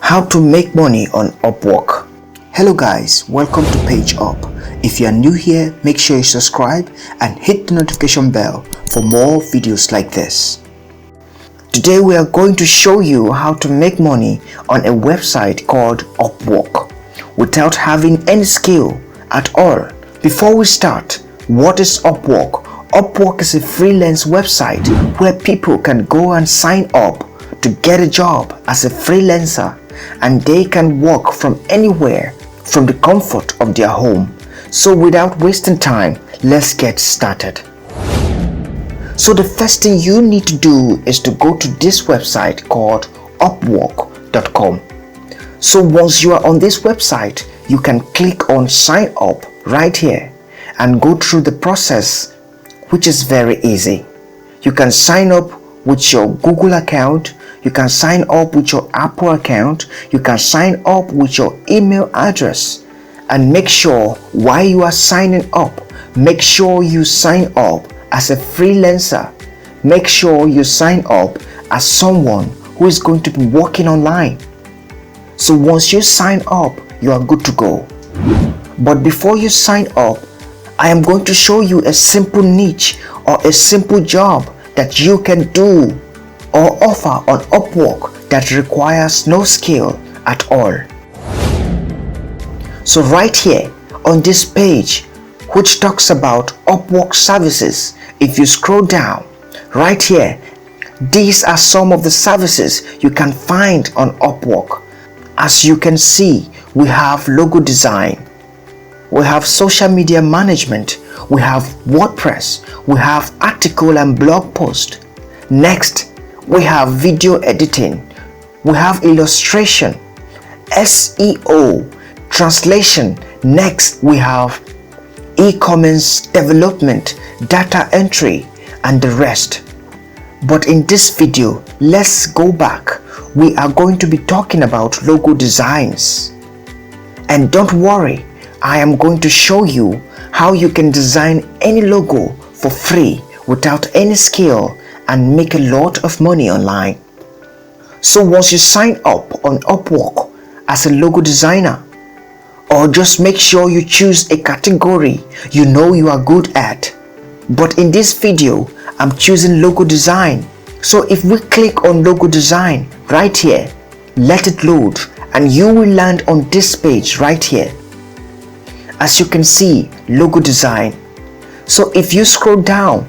How to make money on Upwork. Hello guys, welcome to PGEUP. If you are new here, make sure you subscribe and hit the notification bell for more videos like this. Today we are going to show you how to make money on a website called Upwork without having any skill at all. Before we start, what is Upwork? Upwork is a freelance website where people can go and sign up to get a job as a freelancer, and they can work from anywhere from the comfort of their home. So without wasting time, let's get started. So the first thing you need to do is to go to this website called upwork.com. So once you are on this website, you can click on sign up right here and go through the process, which is very easy. You can sign up with your Google account, you can sign up with your Apple account, you can sign up with your email address. And make sure while you are signing up, make sure you sign up as a freelancer. Make sure you sign up as someone who is going to be working online. So once you sign up, you are good to go. But before you sign up, I am going to show you a simple niche or a simple job that you can do or offer on Upwork that requires no skill at all. So right here on this page, which talks about Upwork Services, if you scroll down right here, these are some of the services you can find on Upwork. As you can see, we have logo design, we have social media management, we have WordPress, we have article and blog post. Next, we have video editing, we have illustration, SEO, translation. Next, we have e-commerce development, data entry, and the rest. But in this video, let's go back. We are going to be talking about logo designs. And don't worry, I am going to show you how you can design any logo for free without any skill and make a lot of money online. So once you sign up on Upwork as a logo designer, or just make sure you choose a category you know you are good at. But in this video, I'm choosing logo design. So if we click on logo design right here, let it load, and you will land on this page right here. As you can see, logo design. So if you scroll down,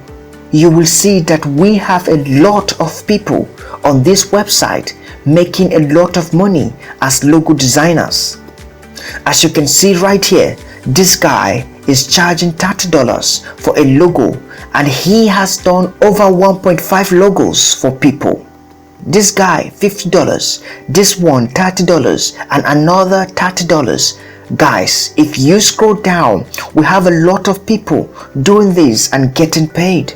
you will see that we have a lot of people on this website making a lot of money as logo designers. As you can see right here, this guy is charging $30 for a logo, and he has done over 1.5 logos for people. This guy $50, this one $30, and another $30. Guys, if you scroll down, we have a lot of people doing this and getting paid.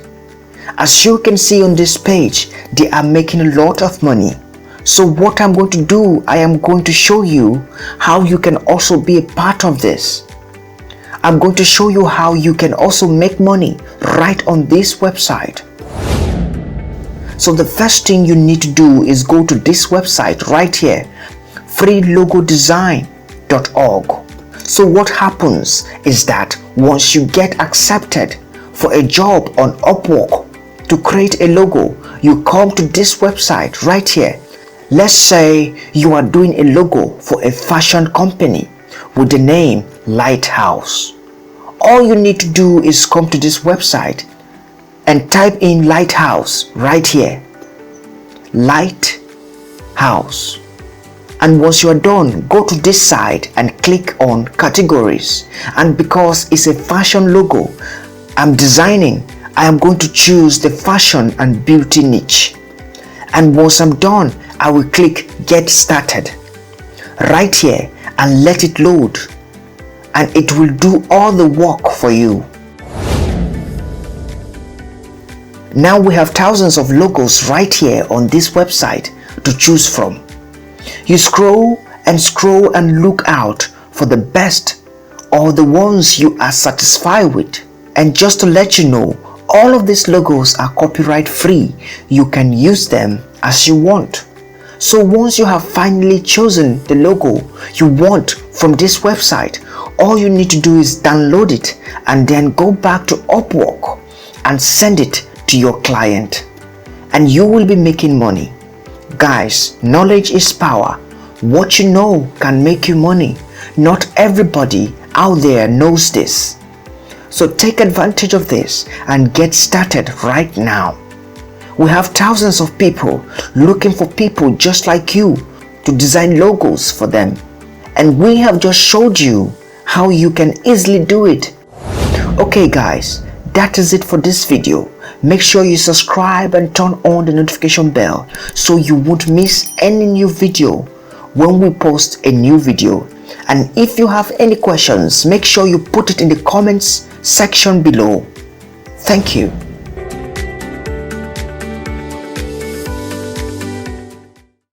As you can see on this page, they are making a lot of money. So what I'm going to do, I am going to show you how you can also be a part of this. I'm going to show you how you can also make money right on this website. So the first thing you need to do is go to this website right here, freelogodesign.org. So what happens is that once you get accepted for a job on Upwork to create a logo, you come to this website right here. Let's say you are doing a logo for a fashion company with the name Lighthouse. All you need to do is come to this website and type in Lighthouse right here. Lighthouse. And once you are done, go to this side and click on categories. And because it's a fashion logo I'm designing, I am going to choose the fashion and beauty niche. And once I'm done, I will click get started right here and let it load, and it will do all the work for you. Now we have thousands of logos right here on this website to choose from. You scroll and look out for the best or the ones you are satisfied with. And just to let you know, all of these logos are copyright free. You can use them as you want. So once you have finally chosen the logo you want from this website, all you need to do is download it and then go back to Upwork and send it to your client, and you will be making money. Guys, knowledge is power. What you know can make you money. Not everybody out there knows this. So take advantage of this and get started right now. We have thousands of people looking for people just like you to design logos for them. And we have just showed you how you can easily do it. Okay guys, that is it for this video. Make sure you subscribe and turn on the notification bell so you won't miss any new video when we post a new video. And if you have any questions, make sure you put it in the comments section below. Thank you.